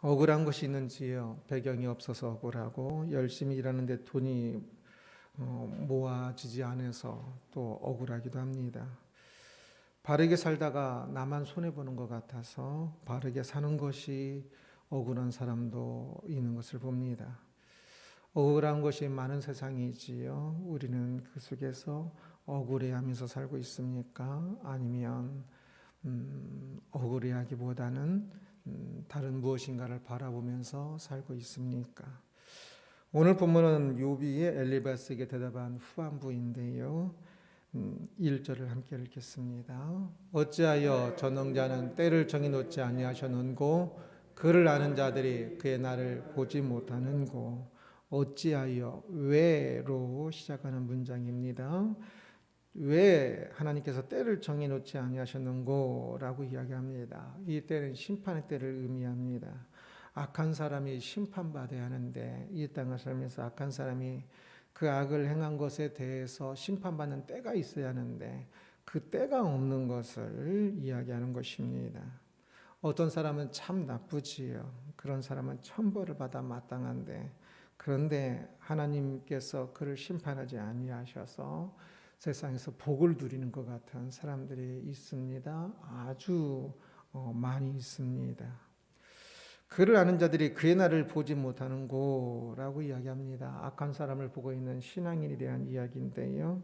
억울한 것이 있는지요? 배경이 없어서 억울하고 열심히 일하는데 돈이 모아지지 않아서 또 억울하기도 합니다. 바르게 살다가 나만 손해보는 것 같아서 바르게 사는 것이 억울한 사람도 있는 것을 봅니다. 억울한 것이 많은 세상이지요. 우리는 그 속에서 억울해하면서 살고 있습니까? 아니면 억울해하기보다는 다른 무엇인가를 바라보면서 살고 있습니까? 오늘 본문은 욥이 엘리바스에게 대답한 후반부인데요. 1절을 함께 읽겠습니다. 어찌하여 전능자는 때를 정해놓지 아니하셨는고 그를 아는 자들이 그의 날을 보지 못하는고. 어찌하여, 왜로 시작하는 문장입니다. 왜 하나님께서 때를 정해놓지 아니하셨는고 라고 이야기합니다. 이 때는 심판의 때를 의미합니다. 악한 사람이 심판받아야 하는데 이 땅을 살면서 악한 사람이 그 악을 행한 것에 대해서 심판받는 때가 있어야 하는데 그 때가 없는 것을 이야기하는 것입니다. 어떤 사람은 참 나쁘지요. 그런 사람은 천벌을 받아 마땅한데 그런데 하나님께서 그를 심판하지 아니하셔서 세상에서 복을 누리는 것 같은 사람들이 있습니다. 아주 많이 있습니다. 그를 아는 자들이 그의 날을 보지 못하는 고라고 이야기합니다. 악한 사람을 보고 있는 신앙인에 대한 이야기인데요.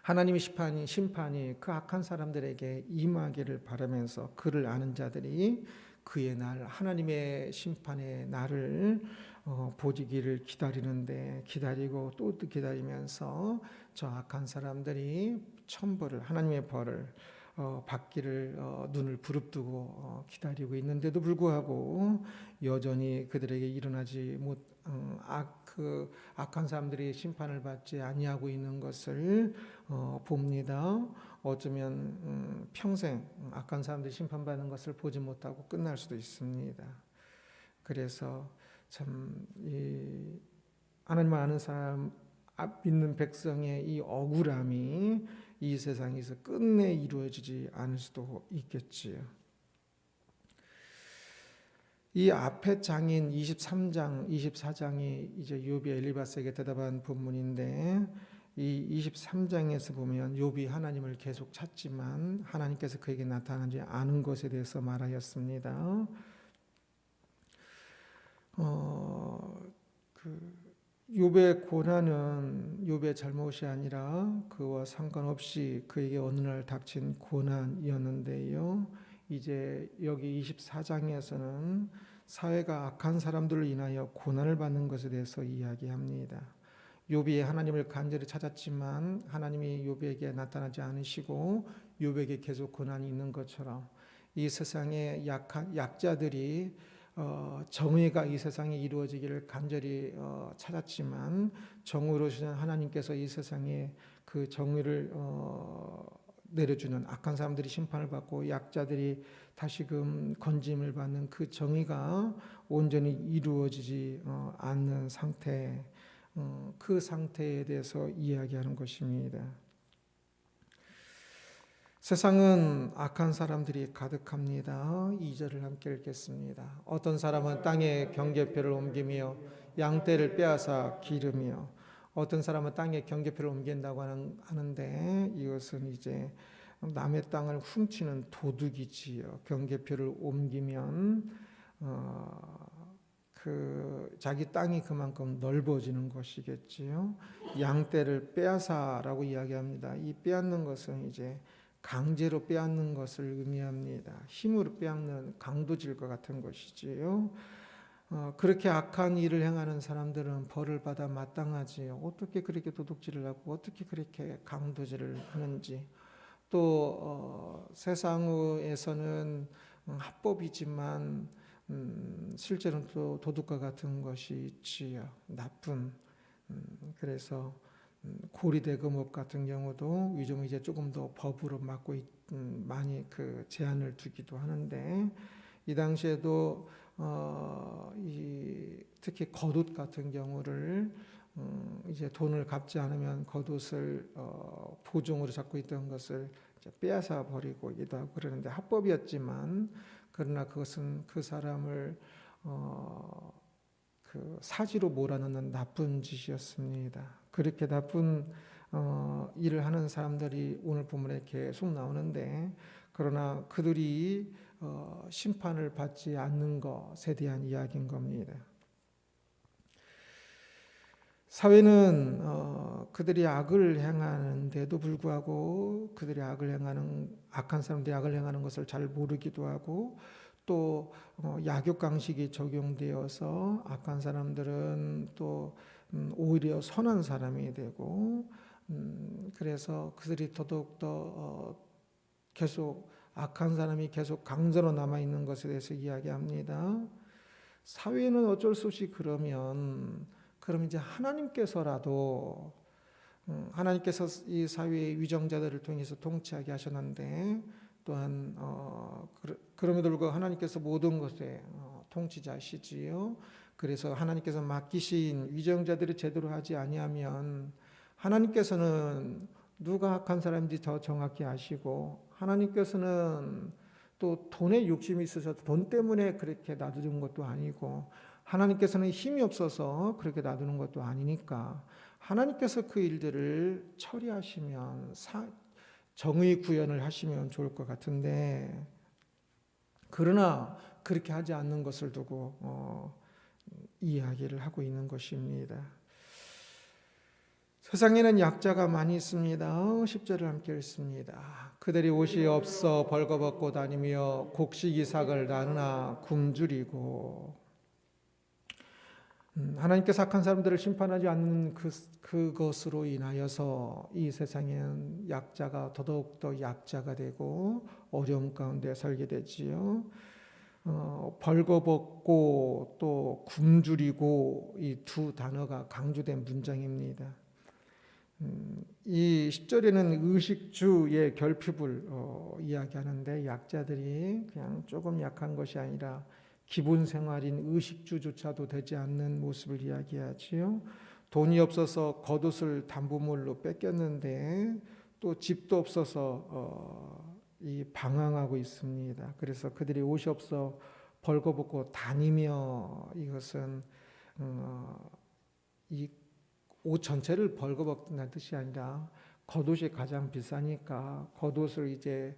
하나님의 심판이 그 악한 사람들에게 임하기를 바라면서 그를 아는 자들이 그의 날, 하나님의 심판의 날을 보기를 기다리는데 기다리고 또 기다리면서 저 악한 사람들이 천벌을, 하나님의 벌을 받기를 눈을 부릅뜨고 기다리고 있는데도 불구하고 여전히 그들에게 일어나지 못 그 악한 사람들이 심판을 받지 아니하고 있는 것을 봅니다. 어쩌면 평생 악한 사람들이 심판받는 것을 보지 못하고 끝날 수도 있습니다. 그래서 참 이 하나님을 아는 사람, 믿는 백성의 이 억울함이 이 세상에서 끝내 이루어지지 않을 수도 있겠지요. 이 앞에 장인 23장, 24장이 이제 욥이 엘리바스에게 대답한 본문인데 이 23장에서 보면 욥이 하나님을 계속 찾지만 하나님께서 그에게 나타나지 않은 것에 대해서 말하였습니다. 욥의 고난은 욥의 잘못이 아니라 그와 상관없이 그에게 어느 날 닥친 고난이었는데요. 이제 여기 24장에서는 사회가 악한 사람들로 인하여 고난을 받는 것에 대해서 이야기합니다. 욥이 하나님을 간절히 찾았지만 하나님이 욥에게 나타나지 않으시고 욥에게 계속 고난이 있는 것처럼 이 세상의 약자들이 정의가 이 세상에 이루어지기를 간절히 찾았지만 정의로우신 하나님께서 이 세상에 그 정의를 내려주는 악한 사람들이 심판을 받고 약자들이 다시금 건짐을 받는 그 정의가 온전히 이루어지지 않는 상태, 그 상태에 대해서 이야기하는 것입니다. 세상은 악한 사람들이 가득합니다. 2절을 함께 읽겠습니다. 어떤 사람은 땅에 경계표를 옮기며 양떼를 빼앗아 기르며. 어떤 사람은 땅에 경계표를 옮긴다고 하는데 이것은 이제 남의 땅을 훔치는 도둑이지요. 경계표를 옮기면 그 자기 땅이 그만큼 넓어지는 것이겠지요. 양떼를 빼앗아라고 이야기합니다. 이 빼앗는 것은 이제 강제로 빼앗는 것을 의미합니다. 힘으로 빼앗는 강도질과 같은 것이지요. 그렇게 악한 일을 행하는 사람들은 벌을 받아 마땅하지요. 어떻게 그렇게 도둑질을 하고 어떻게 그렇게 강도질을 하는지. 또 세상에서는 합법이지만 실제로는 또 도둑과 같은 것이 있지요. 나쁜. 그래서 고리대금업 같은 경우도 요즘 이제 조금 더 법으로 막고 많이 그 제한을 두기도 하는데 이 당시에도 특히 겉옷 같은 경우를 이제 돈을 갚지 않으면 겉옷을 보증으로 잡고 있던 것을 빼앗아 버리기도 하고 그러는데 합법이었지만 그러나 그것은 그 사람을 그 사지로 몰아넣는 나쁜 짓이었습니다. 그렇게 나쁜 일을 하는 사람들이 오늘 본문에 계속 나오는데, 그러나 그들이 심판을 받지 않는 것에 대한 이야기인 겁니다. 사회는 그들이 악을 행하는데도 불구하고 그들이 악을 행하는 악한 사람들이 악을 행하는 것을 잘 모르기도 하고, 또 약육강식이 적용되어서 악한 사람들은 또 오히려 선한 사람이 되고, 그래서 그들이 더더욱더 계속 악한 사람이 계속 강자로 남아 있는 것에 대해서 이야기합니다. 사회는 어쩔 수 없이 그럼 이제 하나님께서라도 하나님께서 이 사회의 위정자들을 통해서 통치하게 하셨는데, 또한 그럼에도 불구하고 하나님께서 모든 것의 통치자시지요. 그래서 하나님께서 맡기신 위정자들이 제대로 하지 아니하면 하나님께서는 누가 악한 사람인지 더 정확히 아시고, 하나님께서는 또 돈에 욕심이 있어서 돈 때문에 그렇게 놔두는 것도 아니고, 하나님께서는 힘이 없어서 그렇게 놔두는 것도 아니니까 하나님께서 그 일들을 처리하시면 정의 구현을 하시면 좋을 것 같은데, 그러나 그렇게 하지 않는 것을 두고 이야기를 하고 있는 것입니다. 세상에는 약자가 많이 있습니다. 10절을 함께 읽습니다. 그들이 옷이 없어 벌거벗고 다니며 곡식이삭을 나누나 굶주리고. 하나님께서 악한 사람들을 심판하지 않는 그것으로 인하여서 이 세상에는 약자가 더더욱더 약자가 되고 어려움 가운데 살게 되지요. 벌거벗고 또 굶주리고, 이 두 단어가 강조된 문장입니다. 이 10절에는 의식주의 결핍을 이야기하는데, 약자들이 그냥 조금 약한 것이 아니라 기본 생활인 의식주조차도 되지 않는 모습을 이야기하지요. 돈이 없어서 겉옷을 담보물로 뺏겼는데 또 집도 없어서 방황하고 있습니다. 그래서 그들이 옷이 없어 벌거벗고 다니며, 이것은 이 옷 전체를 벌거벗는 뜻이 아니라 겉옷이 가장 비싸니까 겉옷을 이제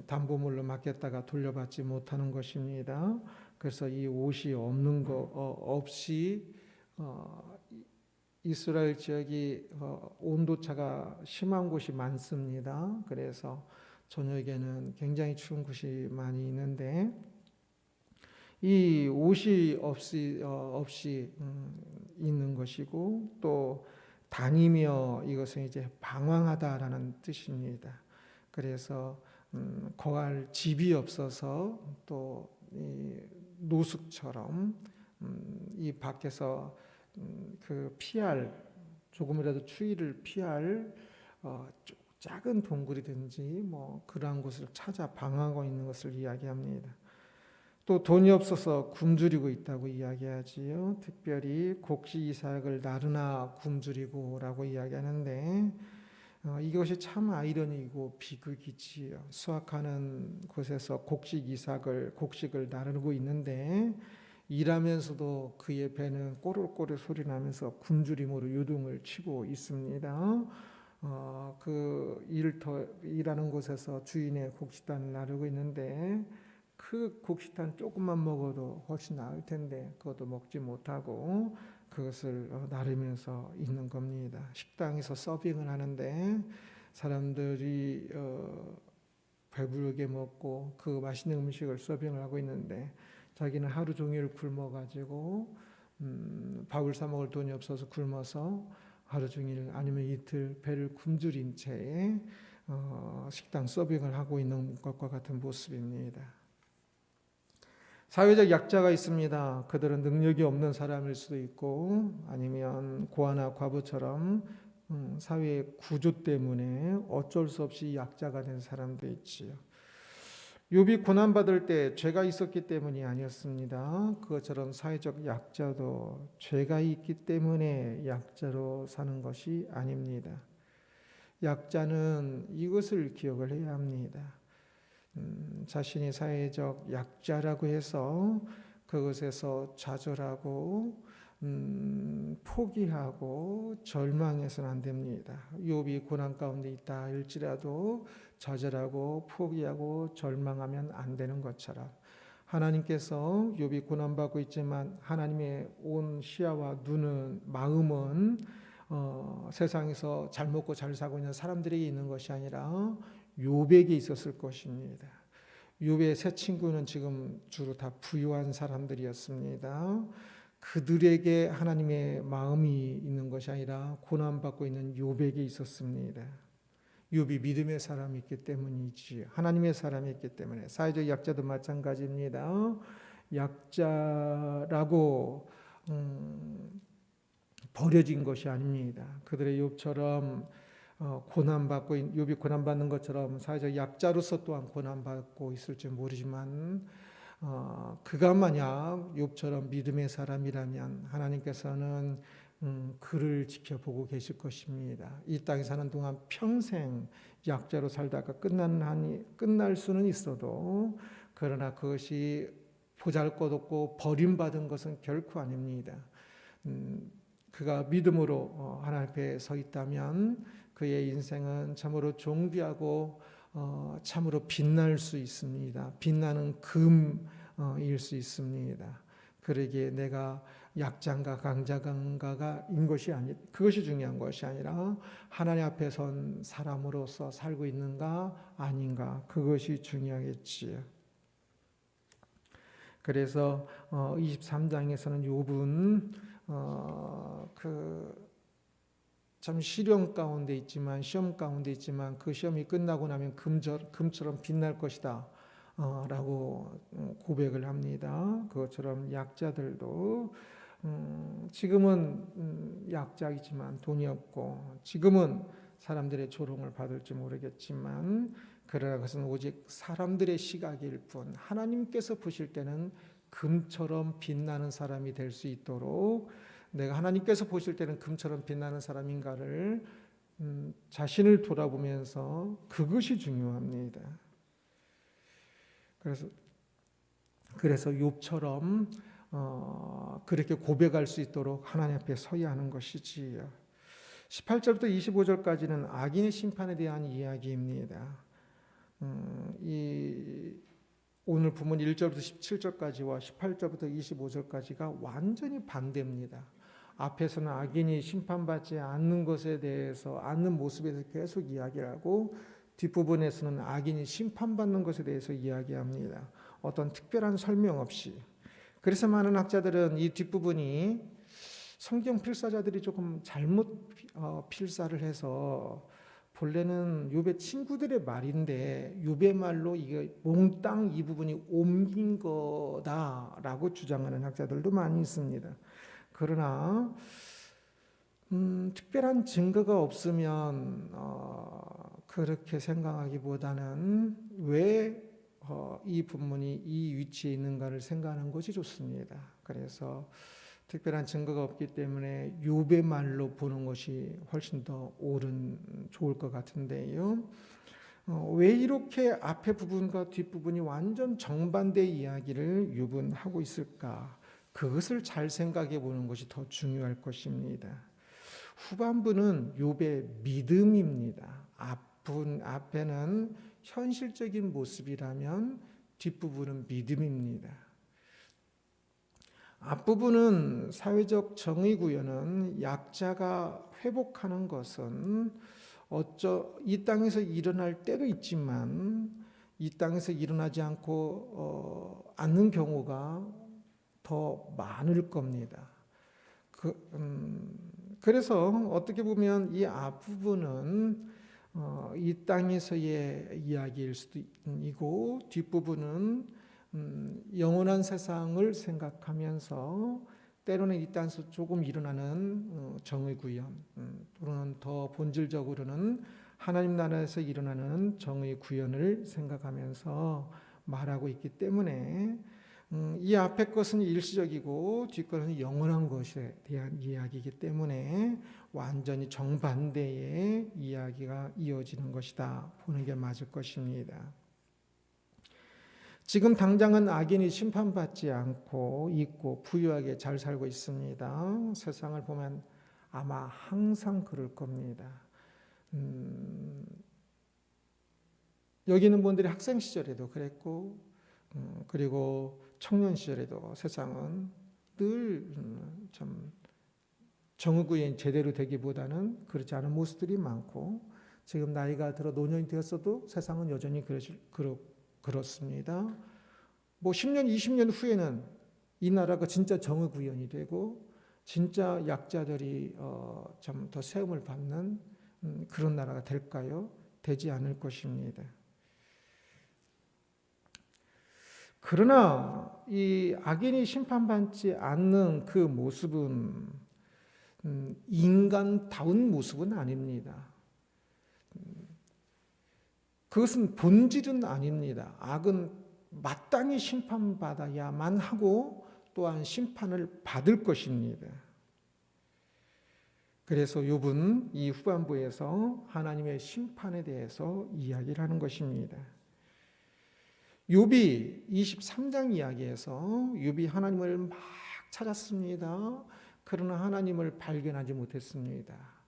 담보물로 맡겼다가 돌려받지 못하는 것입니다. 그래서 이 옷이 없는 거 없이 이스라엘 지역이 온도차가 심한 곳이 많습니다. 그래서 저녁에는 굉장히 추운 곳이 많이 있는데, 이 옷이 없이 있는 것이고, 또 다니며, 이것은 이제 방황하다라는 뜻입니다. 그래서 거할 집이 없어서 또 노숙처럼 이 밖에서 그 피할, 조금이라도 추위를 피할 작은 동굴이든지 뭐 그러한 곳을 찾아 방황하고 있는 것을 이야기합니다. 또 돈이 없어서 굶주리고 있다고 이야기하지요. 특별히 곡식 이삭을 나르나 굶주리고라고 이야기하는데, 이것이 참 아이러니고 비극이지요. 수확하는 곳에서 곡식을 나르고 있는데, 일하면서도 그의 배는 꼬르꼬르 소리 나면서 굶주림으로 요동을 치고 있습니다. 일하는 곳에서 주인의 곡식단을 나르고 있는데, 그 곡식단 조금만 먹어도 훨씬 나을 텐데 그것도 먹지 못하고 그것을 나르면서 있는 겁니다. 식당에서 서빙을 하는데 사람들이 배부르게 먹고 그 맛있는 음식을 서빙을 하고 있는데, 자기는 하루 종일 굶어가지고 밥을 사 먹을 돈이 없어서 굶어서 하루 종일 아니면 이틀 배를 굶주린 채에 식당 서빙을 하고 있는 것과 같은 모습입니다. 사회적 약자가 있습니다. 그들은 능력이 없는 사람일 수도 있고, 아니면 고아나 과부처럼 사회의 구조 때문에 어쩔 수 없이 약자가 된 사람도 있지요. 욥이 고난받을 때 죄가 있었기 때문이 아니었습니다. 그것처럼 사회적 약자도 죄가 있기 때문에 약자로 사는 것이 아닙니다. 약자는 이것을 기억을 해야 합니다. 자신이 사회적 약자라고 해서 그것에서 좌절하고 포기하고 절망해서는 안 됩니다. 욥이 고난 가운데 있다 할지라도 좌절하고 포기하고 절망하면 안 되는 것처럼 하나님께서 욥이 고난받고 있지만 하나님의 온 시야와 눈은 마음은 세상에서 잘 먹고 잘 사고 있는 사람들에게 있는 것이 아니라 욥에게 있었을 것입니다. 욥의 세 친구는 지금 주로 다 부유한 사람들이었습니다. 그들에게 하나님의 마음이 있는 것이 아니라 고난받고 있는 욥에게 있었습니다. 욥이 믿음의 사람이었기 때문이지 하나님의 사람이었기 때문에 사회적 약자도 마찬가지입니다. 약자라고 버려진 것이 아닙니다. 그들의 욥처럼 고난받고 욥이 고난받는 것처럼 사회적 약자로서 또한 고난받고 있을지 모르지만 그가 만약 욥처럼 믿음의 사람이라면 하나님께서는 그를 지켜보고 계실 것입니다. 이 땅에 사는 동안 평생 약자로 살다가 끝날 수는 있어도 그러나 그것이 보잘것없고 버림받은 것은 결코 아닙니다. 그가 믿음으로 하나님 앞에 서 있다면 그의 인생은 참으로 존귀하고 참으로 빛날 수 있습니다. 빛나는 금일 수 있습니다. 그러기에 내가 약자인가 강자인가인 것이 그것이 중요한 것이 아니라 하나님 앞에 선 사람으로서 살고 있는가 아닌가 그것이 중요하겠지요. 그래서 23장에서는 욥은 참 시련 가운데 있지만 시험 가운데 있지만 그 시험이 끝나고 나면 금처럼 빛날 것이다 라고 고백을 합니다. 그것처럼 약자들도 지금은 약자이지만 돈이 없고 지금은 사람들의 조롱을 받을지 모르겠지만 그러나 그것은 오직 사람들의 시각일 뿐 하나님께서 보실 때는 금처럼 빛나는 사람이 될 수 있도록 내가 하나님께서 보실 때는 금처럼 빛나는 사람인가를 자신을 돌아보면서 그것이 중요합니다. 그래서 욥처럼 그렇게 고백할 수 있도록 하나님 앞에 서야 하는 것이지요. 18절부터 25절까지는 악인의 심판에 대한 이야기입니다. 오늘 본문 1절부터 17절까지와 18절부터 25절까지가 완전히 반대입니다. 앞에서는 악인이 심판받지 않는 것에 대해서 않는 모습에 대해서 계속 이야기를 하고 뒷부분에서는 악인이 심판받는 것에 대해서 이야기합니다. 어떤 특별한 설명 없이. 그래서 많은 학자들은 이 뒷부분이 성경 필사자들이 조금 잘못 필사를 해서 본래는 욥의 친구들의 말인데 욥의 말로 이게 몽땅 이 부분이 옮긴 거다라고 주장하는 학자들도 많이 있습니다. 그러나 특별한 증거가 없으면 그렇게 생각하기보다는 왜 이 본문이 이 위치에 있는가를 생각하는 것이 좋습니다. 그래서 특별한 증거가 없기 때문에 욥의 말로 보는 것이 훨씬 더 좋을 것 같은데요. 왜 이렇게 앞에 부분과 뒷부분이 완전 정반대 이야기를 욥은 하고 있을까? 그것을 잘 생각해 보는 것이 더 중요할 것입니다. 후반부는 욥의 믿음입니다. 앞에는 현실적인 모습이라면 뒷부분은 믿음입니다. 앞부분은 사회적 정의 구현은 약자가 회복하는 것은 이 땅에서 일어날 때도 있지만 이 땅에서 일어나지 않는 경우가 더 많을 겁니다. 그래서 어떻게 보면 이 앞부분은 이 땅에서의 이야기일 수도 있고 뒷부분은 영원한 세상을 생각하면서 때로는 이 땅에서 조금 일어나는 정의 구현 또는 더 본질적으로는 하나님 나라에서 일어나는 정의 구현을 생각하면서 말하고 있기 때문에 이 앞에 것은 일시적이고 뒷 것은 영원한 것에 대한 이야기이기 때문에 완전히 정반대의 이야기가 이어지는 것이다 보는 게 맞을 것입니다. 지금 당장은 악인이 심판받지 않고 있고 부유하게 잘 살고 있습니다. 세상을 보면 아마 항상 그럴 겁니다. 여기 있는 분들이 학생 시절에도 그랬고, 그리고 청년 시절에도 세상은 늘 참 정의구현이 제대로 되기보다는 그렇지 않은 모습들이 많고, 지금 나이가 들어 노년이 되었어도 세상은 여전히 그렇습니다. 뭐 10년, 20년 후에는 이 나라가 진짜 정의구현이 되고 진짜 약자들이 참 더 세움을 받는 그런 나라가 될까요? 되지 않을 것입니다. 그러나 이 악인이 심판받지 않는 그 모습은 인간다운 모습은 아닙니다. 그것은 본질은 아닙니다. 악은 마땅히 심판받아야만 하고 또한 심판을 받을 것입니다. 그래서 욥은 이 후반부에서 하나님의 심판에 대해서 이야기를 하는 것입니다. 욥이 23장 이야기에서 욥이 하나님을 막 찾았습니다. 그러나 하나님을 발견하지 못했습니다.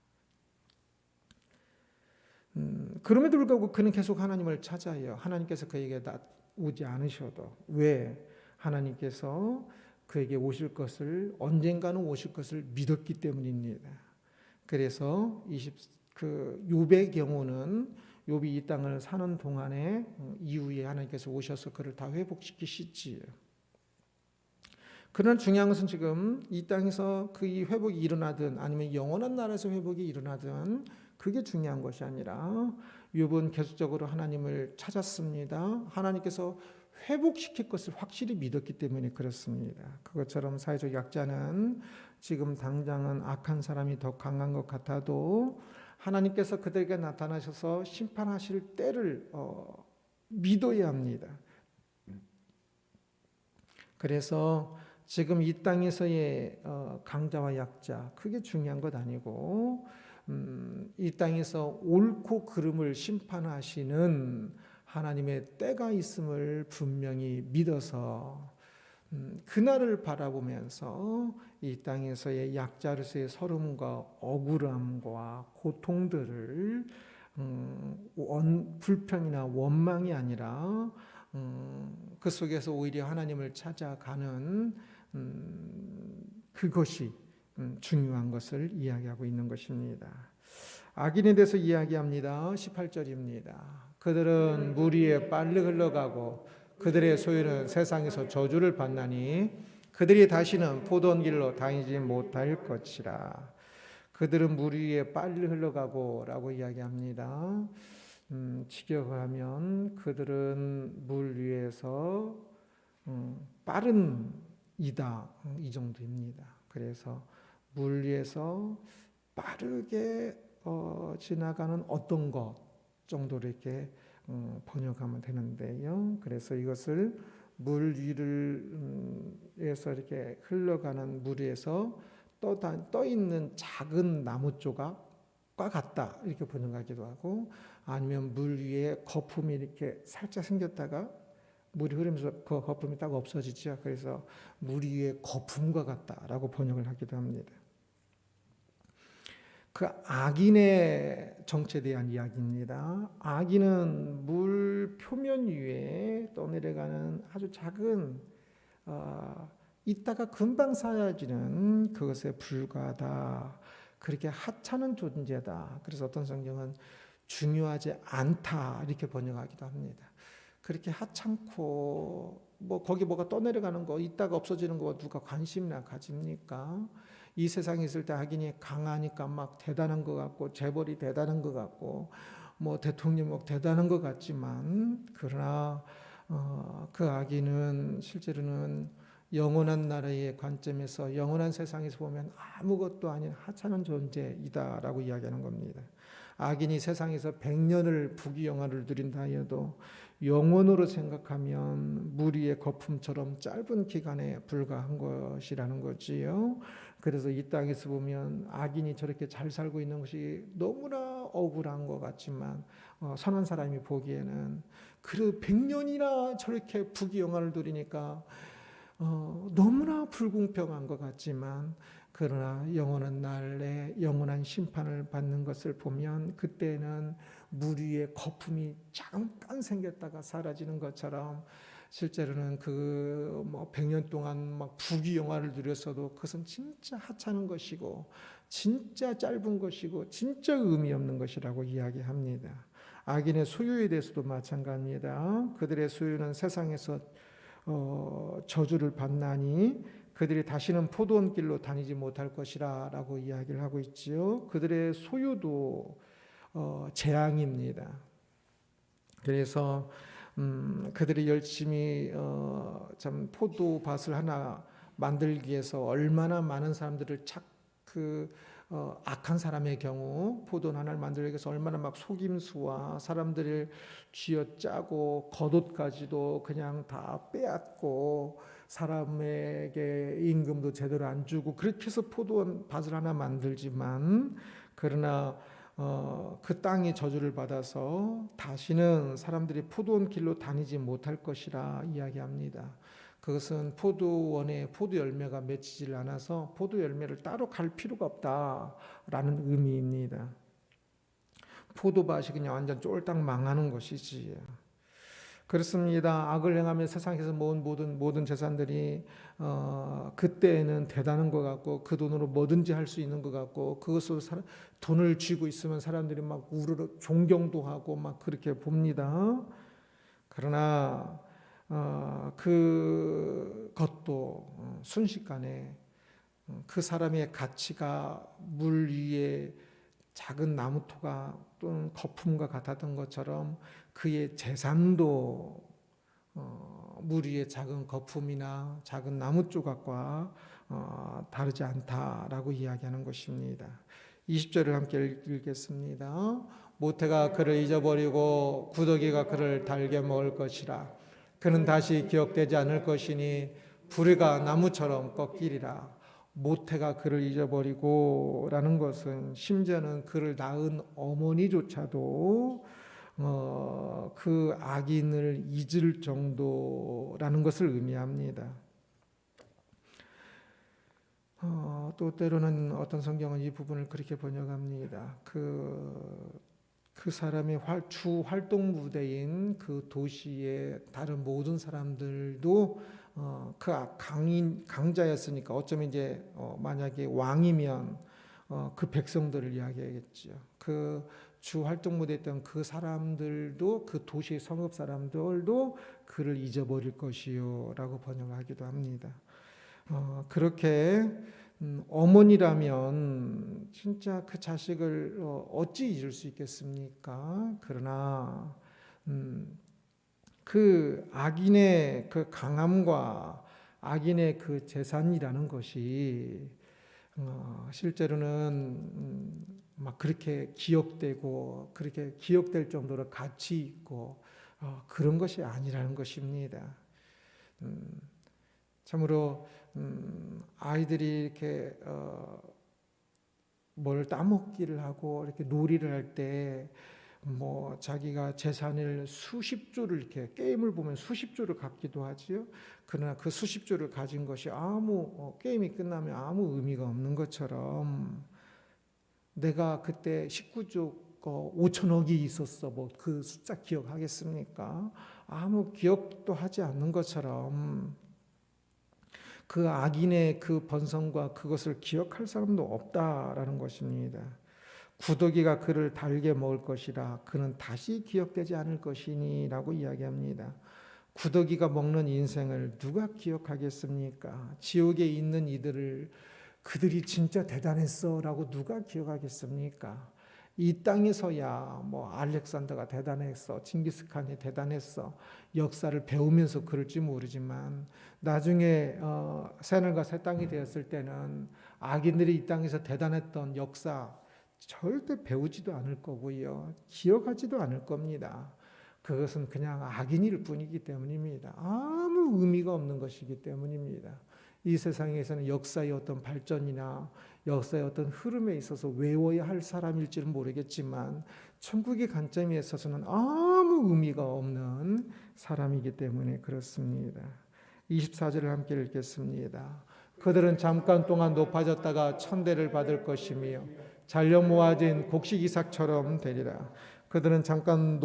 그럼에도 불구하고 그는 계속 하나님을 찾아요. 하나님께서 그에게 오지 않으셔도. 왜? 하나님께서 그에게 오실 것을, 언젠가는 오실 것을 믿었기 때문입니다. 그래서 욥의 경우는 욥이 이 땅을 사는 동안에 이후에 하나님께서 오셔서 그를 다 회복시키시지요. 그러나 중요한 것은 지금 이 땅에서 그 이 회복이 일어나든 아니면 영원한 나라에서 회복이 일어나든 그게 중요한 것이 아니라 욥은 계속적으로 하나님을 찾았습니다. 하나님께서 회복시킬 것을 확실히 믿었기 때문에 그렇습니다. 그것처럼 사회적 약자는 지금 당장은 악한 사람이 더 강한 것 같아도 하나님께서 그들에게 나타나셔서 심판하실 때를 믿어야 합니다. 그래서 지금 이 땅에서의 강자와 약자, 그게 중요한 것 아니고 이 땅에서 옳고 그름을 심판하시는 하나님의 때가 있음을 분명히 믿어서 그날을 바라보면서 이 땅에서의 약자로서의 서름과 억울함과 고통들을 불평이나 원망이 아니라 그 속에서 오히려 하나님을 찾아가는 그것이 중요한 것을 이야기하고 있는 것입니다. 악인에 대해서 이야기합니다. 18절입니다. 그들은 물 위에 빨리 흘러가고 그들의 소유는 세상에서 저주를 받나니 그들이 다시는 보던 길로 다니지 못할 것이라. 그들은 물 위에 빨리 흘러가고 라고 이야기합니다. 직역하면 그들은 물 위에서 빠른 이다, 이 정도입니다. 그래서 물 위에서 빠르게 지나가는 어떤 것 정도로 이렇게 번역하면 되는데요. 그래서 이것을 물 위에서 이렇게 흘러가는 물 위에서 떠 있는 작은 나무 조각과 같다, 이렇게 번역하기도 하고, 아니면 물 위에 거품이 이렇게 살짝 생겼다가 물이 흐르면서 그 거품이 딱 없어지죠. 그래서 물 위에 거품과 같다라고 번역을 하기도 합니다. 그 악인의 정체에 대한 이야기입니다. 악인은 물 표면 위에 떠내려가는 아주 작은 있다가 금방 사라지는 그것에 불과하다. 그렇게 하찮은 존재다. 그래서 어떤 성경은 중요하지 않다 이렇게 번역하기도 합니다. 그렇게 하찮고 뭐 거기 뭐가 떠내려가는 거 있다가 없어지는 거 누가 관심이나 가집니까? 이 세상에 있을 때 악인이 강하니까 막 대단한 것 같고 재벌이 대단한 것 같고 뭐 대통령이 막 대단한 것 같지만 그러나 그 악인은 실제로는 영원한 나라의 관점에서 영원한 세상에서 보면 아무것도 아닌 하찮은 존재이다라고 이야기하는 겁니다. 악인이 세상에서 100년을 부귀영화를 누린다 해도 영원으로 생각하면 물 위의 거품처럼 짧은 기간에 불과한 것이라는 거지요. 그래서 이 땅에서 보면 악인이 저렇게 잘 살고 있는 것이 너무나 억울한 것 같지만 선한 사람이 보기에는 그 100년이나 저렇게 부귀영화를 누리니까 너무나 불공평한 것 같지만, 그러나 영원한 날에 영원한 심판을 받는 것을 보면 그때는 물 위에 거품이 잠깐 생겼다가 사라지는 것처럼, 실제로는 그 100년 동안 막 부귀영화를 누렸어도 그것은 진짜 하찮은 것이고 진짜 짧은 것이고 진짜 의미 없는 것이라고 이야기합니다. 악인의 소유에 대해서도 마찬가지입니다. 그들의 소유는 세상에서 저주를 받나니 그들이 다시는 포도원 길로 다니지 못할 것이라 라고 이야기를 하고 있지요. 그들의 소유도 재앙입니다. 그래서 그들이 열심히 참 포도밭을 하나 만들기 위해서 얼마나 많은 사람들을 악한 사람의 경우 포도 하나를 만들기 위해서 얼마나 막 속임수와 사람들을 쥐어짜고 겉옷까지도 그냥 다 빼앗고 사람에게 임금도 제대로 안 주고 그렇게 해서 포도밭을 하나 만들지만, 그러나 그 땅이 저주를 받아서 다시는 사람들이 포도원 길로 다니지 못할 것이라 이야기합니다. 그것은 포도원에 포도 열매가 맺히질 않아서 포도 열매를 따로 갈 필요가 없다라는 의미입니다. 포도밭이 그냥 완전 쫄딱 망하는 것이지. 그렇습니다. 악을 행하며 세상에서 모은 모든 재산들이 그때에는 대단한 것 같고 그 돈으로 뭐든지 할 수 있는 것 같고, 그것으로 돈을 쥐고 있으면 사람들이 막 우르르 존경도 하고 막 그렇게 봅니다. 그러나 그것도 순식간에 그 사람의 가치가 물 위에 작은 나무토가 또는 거품과 같았던 것처럼 그의 재산도 물 위에 작은 거품이나 작은 나무 조각과 다르지 않다라고 이야기하는 것입니다. 20절을 함께 읽겠습니다. 모태가 그를 잊어버리고 구더기가 그를 달게 먹을 것이라. 그는 다시 기억되지 않을 것이니 불의가 나무처럼 꺾이리라. 모태가 그를 잊어버리고 라는 것은 심지어는 그를 낳은 어머니조차도 그 악인을 잊을 정도라는 것을 의미합니다. 또 때로는 어떤 성경은 이 부분을 그렇게 번역합니다. 그 사람의 주 활동 무대인 그 도시의 다른 모든 사람들도 그 강자였으니까 어쩌면 이제 만약에 왕이면 그 백성들을 이야기하겠죠. 그 주 활동 무대했던 그 사람들도, 그 도시의 성읍 사람들도 그를 잊어버릴 것이요라고 번역하기도 합니다. 그렇게 어머니라면 진짜 그 자식을 어찌 잊을 수 있겠습니까? 그러나 그 악인의 그 강함과 악인의 그 재산이라는 것이 실제로는 막 그렇게 기억되고 그렇게 기억될 정도로 가치 있고 그런 것이 아니라는 것입니다. 참으로 아이들이 이렇게 뭘 따먹기를 하고 이렇게 놀이를 할 때 뭐 자기가 재산을 수십 조를 이렇게 게임을 보면 수십 조를 갖기도 하지요. 그러나 그 수십 조를 가진 것이 게임이 끝나면 아무 의미가 없는 것처럼, 내가 그때 19조 5천억이 있었어, 뭐 그 숫자 기억하겠습니까? 아무 기억도 하지 않는 것처럼 그 악인의 그 번성과 그것을 기억할 사람도 없다라는 것입니다. 구더기가 그를 달게 먹을 것이라. 그는 다시 기억되지 않을 것이니라고 이야기합니다. 구더기가 먹는 인생을 누가 기억하겠습니까? 지옥에 있는 이들을 그들이 진짜 대단했어라고 누가 기억하겠습니까? 이 땅에서야 뭐 알렉산더가 대단했어, 징기스칸이 대단했어, 역사를 배우면서 그럴지 모르지만 나중에 새하늘과 새 땅이 되었을 때는 악인들이 이 땅에서 대단했던 역사 절대 배우지도 않을 거고요, 기억하지도 않을 겁니다. 그것은 그냥 악인일 뿐이기 때문입니다. 아무 의미가 없는 것이기 때문입니다. 이 세상에서는 역사의 어떤 발전이나 역사의 어떤 흐름에 있어서 외워야 할 사람일지는 모르겠지만 천국의 관점에 있어서는 아무 의미가 없는 사람이기 때문에 그렇습니다. 24절을 함께 읽겠습니다. 그들은 잠깐 동안 높아졌다가 천대를 받을 것이며 잘려 모아진 곡식이삭처럼 되리라. 그들은 잠깐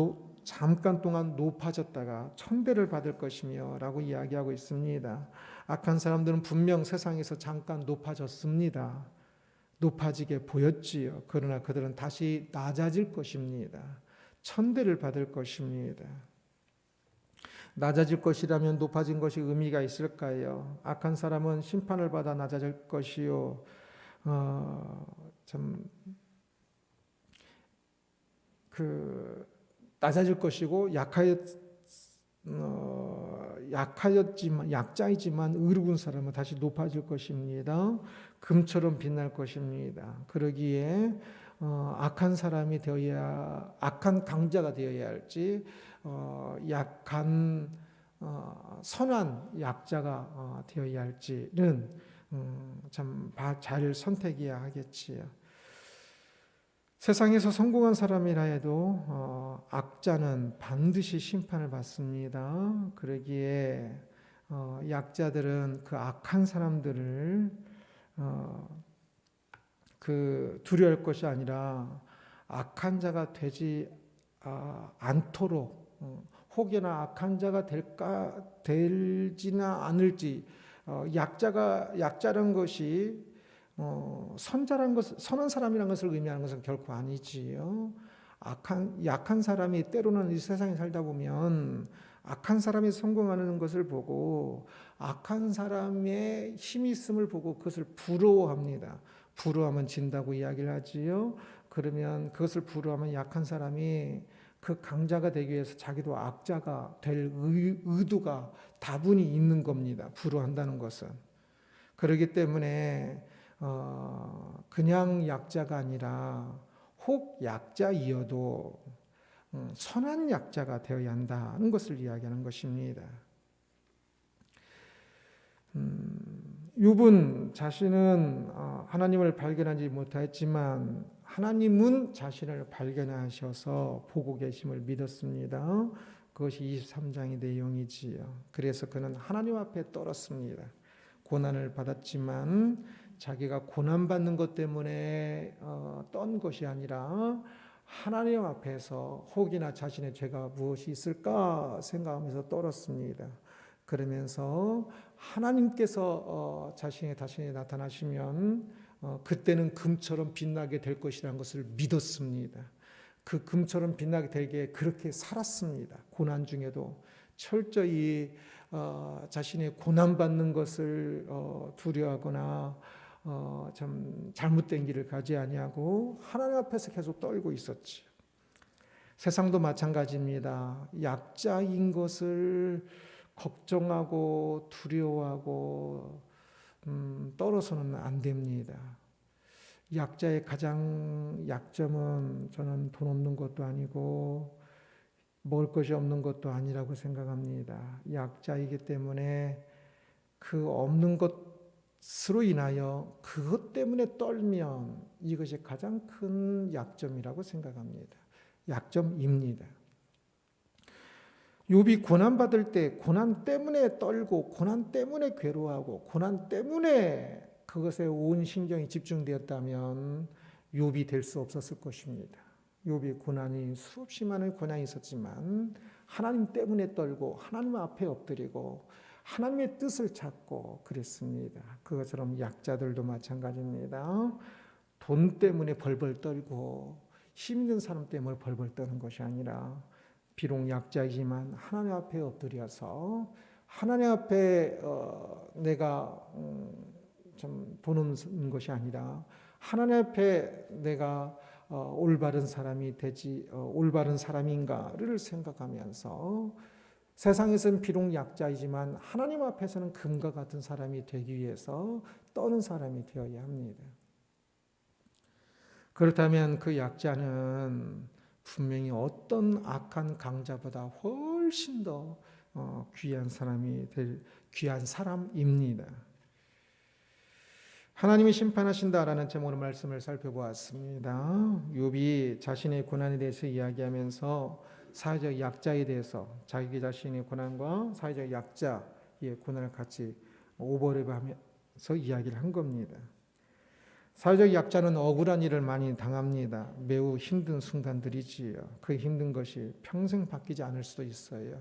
동안 높아졌다가 천대를 받을 것이며 라고 이야기하고 있습니다. 악한 사람들은 분명 세상에서 잠깐 높아졌습니다. 높아지게 보였지요. 그러나 그들은 다시 낮아질 것입니다. 천대를 받을 것입니다. 낮아질 것이라면 높아진 것이 의미가 있을까요? 악한 사람은 심판을 받아 낮아질 것이요. 낮아질 것이고 약하였지만 약자이지만 의로운 사람은 다시 높아질 것입니다. 금처럼 빛날 것입니다. 그러기에 악한 사람이 되어야 악한 강자가 되어야 할지 약한 선한 약자가 되어야 할지는 참 잘 선택해야 하겠지요. 세상에서 성공한 사람이라 해도 악자는 반드시 심판을 받습니다. 그러기에 약자들은 그 악한 사람들을 두려워할 것이 아니라 악한 자가 되지 않도록 혹여나 악한 자가 될지나 않을지 약자란 것이 선한 사람이라는 것을 의미하는 것은 결코 아니지요. 약한 사람이 때로는 이 세상에 살다 보면 악한 사람이 성공하는 것을 보고 악한 사람의 힘이 있음을 보고 그것을 부러워합니다. 부러워하면 진다고 이야기를 하지요. 그러면 그것을 부러워하면 약한 사람이 그 강자가 되기 위해서 자기도 악자가 될 의도가 다분히 있는 겁니다. 부러워한다는 것은. 그렇기 때문에 그냥 약자가 아니라 혹 약자이어도 선한 약자가 되어야 한다는 것을 이야기하는 것입니다. 욥은 자신은 하나님을 발견하지 못했지만 하나님은 자신을 발견하셔서 보고 계심을 믿었습니다. 그것이 23장의 내용이지요. 그래서 그는 하나님 앞에 떨었습니다. 고난을 받았지만 자기가 고난받는 것 때문에 떤 것이 아니라 하나님 앞에서 혹이나 자신의 죄가 무엇이 있을까 생각하면서 떨었습니다. 그러면서 하나님께서 자신이 나타나시면 그때는 금처럼 빛나게 될 것이라는 것을 믿었습니다. 그 금처럼 빛나게 되게 그렇게 살았습니다. 고난 중에도 철저히 자신의 고난받는 것을 두려워하거나 참 잘못된 길을 가지 아니하고 하나님 앞에서 계속 떨고 있었지. 세상도 마찬가지입니다. 약자인 것을 걱정하고 두려워하고 떨어서는 안 됩니다. 약자의 가장 약점은 저는 돈 없는 것도 아니고 먹을 것이 없는 것도 아니라고 생각합니다. 약자이기 때문에 그 없는 것으로 인하여 그것 때문에 떨면 이것이 가장 큰 약점이라고 생각합니다. 약점입니다. 욥이 고난받을 때 고난 때문에 떨고 고난 때문에 괴로워하고 고난 때문에 그것에 온 신경이 집중되었다면 욥이 될 수 없었을 것입니다. 욥이 고난이 수없이 많은 고난이 있었지만 하나님 때문에 떨고 하나님 앞에 엎드리고 하나님의 뜻을 찾고 그랬습니다. 그것처럼 약자들도 마찬가지입니다. 돈 때문에 벌벌 떨고 힘든 사람 때문에 벌벌 떠는 것이 아니라 비록 약자이지만 하나님 앞에 엎드려서 하나님 앞에 내가 좀 돈 없는 것이 아니라 하나님 앞에 내가 올바른 사람이 되지 올바른 사람인가를 생각하면서 세상에서는 비록 약자이지만 하나님 앞에서는 금과 같은 사람이 되기 위해서 떠는 사람이 되어야 합니다. 그렇다면 그 약자는 분명히 어떤 악한 강자보다 훨씬 더 귀한 사람입니다. 하나님이 심판하신다라는 제목으로 말씀을 살펴보았습니다. 욥이 자신의 고난에 대해서 이야기하면서 사회적 약자에 대해서 자기 자신의 고난과 사회적 약자의 고난을 같이 오버랩하면서 이야기를 한 겁니다. 사회적 약자는 억울한 일을 많이 당합니다. 매우 힘든 순간들이지요. 그 힘든 것이 평생 바뀌지 않을 수도 있어요.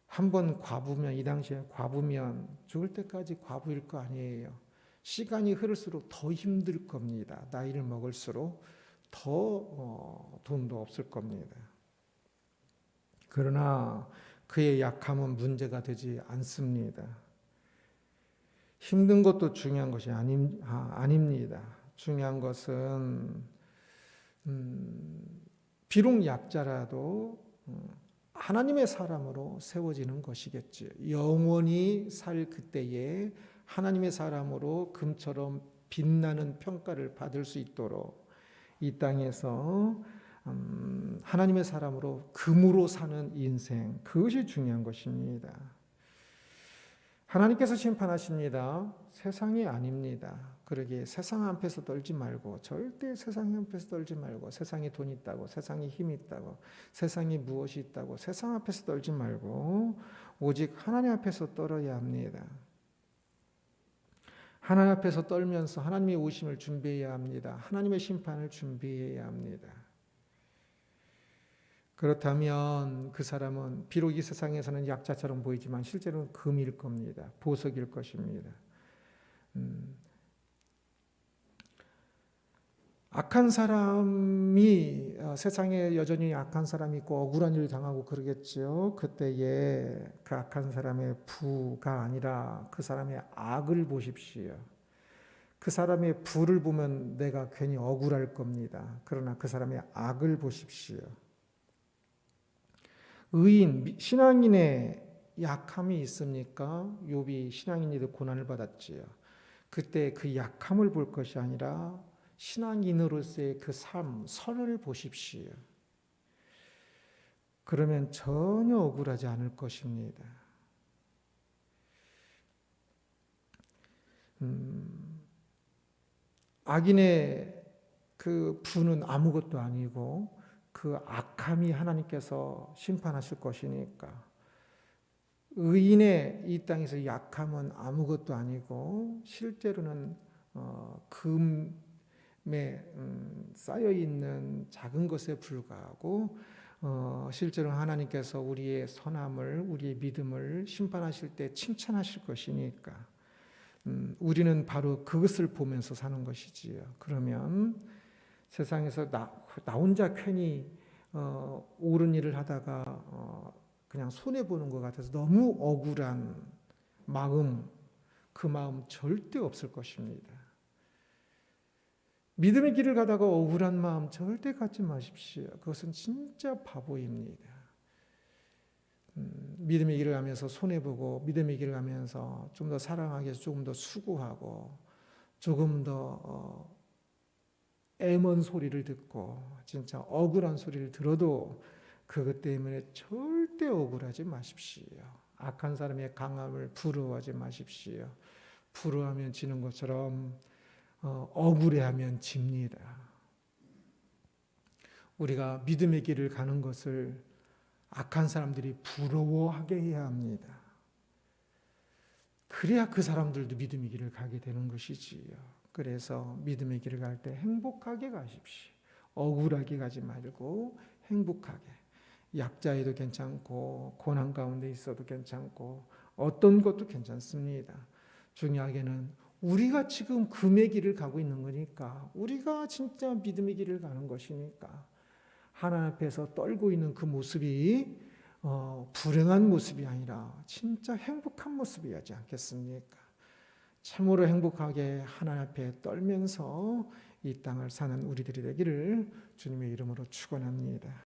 한번 과부면, 이 당시에 과부면 죽을 때까지 과부일 거 아니에요. 시간이 흐를수록 더 힘들 겁니다. 나이를 먹을수록 더 돈도 없을 겁니다. 그러나 그의 약함은 문제가 되지 않습니다. 힘든 것도 중요한 것이 아닙니다. 중요한 것은 비록 약자라도 하나님의 사람으로 세워지는 것이겠지요. 영원히 살 그때에 하나님의 사람으로 금처럼 빛나는 평가를 받을 수 있도록 이 땅에서 하나님의 사람으로 금으로 사는 인생, 그것이 중요한 것입니다. 하나님께서 심판하십니다. 세상이 아닙니다. 그러기에 세상 앞에서 떨지 말고, 절대 세상 앞에서 떨지 말고, 세상에 돈이 있다고, 세상에 힘이 있다고, 세상에 무엇이 있다고, 세상 앞에서 떨지 말고 오직 하나님 앞에서 떨어야 합니다. 하나님 앞에서 떨면서 하나님의 오심을 준비해야 합니다. 하나님의 심판을 준비해야 합니다. 그렇다면 그 사람은 비록 이 세상에서는 약자처럼 보이지만 실제로는 금일 겁니다. 보석일 것입니다. 악한 사람이 세상에 여전히 악한 사람이 있고 억울한 일을 당하고 그러겠죠. 그때에 그 악한 사람의 부가 아니라 그 사람의 악을 보십시오. 그 사람의 부를 보면 내가 괜히 억울할 겁니다. 그러나 그 사람의 악을 보십시오. 의인, 신앙인의 약함이 있습니까? 욥이 신앙인이도 고난을 받았지요. 그때 그 약함을 볼 것이 아니라 신앙인으로서의 그 삶, 선을 보십시오. 그러면 전혀 억울하지 않을 것입니다. 악인의 그 부는 아무것도 아니고 그 악함이 하나님께서 심판하실 것이니까, 의인의 이 땅에서 약함은 아무것도 아니고 실제로는 금에 쌓여있는 작은 것에 불과하고 실제로 하나님께서 우리의 선함을, 우리의 믿음을 심판하실 때 칭찬하실 것이니까 우리는 바로 그것을 보면서 사는 것이지요. 그러면 세상에서 나 혼자 괜히 옳은 일을 하다가 그냥 손해보는 것 같아서 너무 억울한 마음, 그 마음 절대 없을 것입니다. 믿음의 길을 가다가 억울한 마음 절대 갖지 마십시오. 그것은 진짜 바보입니다. 믿음의 길을 가면서 손해보고, 믿음의 길을 가면서 좀 더 사랑하기 위해서 조금 더 수고하고, 조금 더 애먼 소리를 듣고 진짜 억울한 소리를 들어도 그것 때문에 절대 억울하지 마십시오. 악한 사람의 강함을 부러워하지 마십시오. 부러워하면 지는 것처럼 억울해하면 집니다. 우리가 믿음의 길을 가는 것을 악한 사람들이 부러워하게 해야 합니다. 그래야 그 사람들도 믿음의 길을 가게 되는 것이지요. 그래서 믿음의 길을 갈 때 행복하게 가십시오. 억울하게 가지 말고 행복하게. 약자에도 괜찮고 고난 가운데 있어도 괜찮고 어떤 것도 괜찮습니다. 중요하게는 우리가 지금 금의 길을 가고 있는 거니까, 우리가 진짜 믿음의 길을 가는 것이니까 하나님 앞에서 떨고 있는 그 모습이 불행한 모습이 아니라 진짜 행복한 모습이지 않겠습니까? 참으로 행복하게 하나님 앞에 떨면서 이 땅을 사는 우리들이 되기를 주님의 이름으로 축원합니다.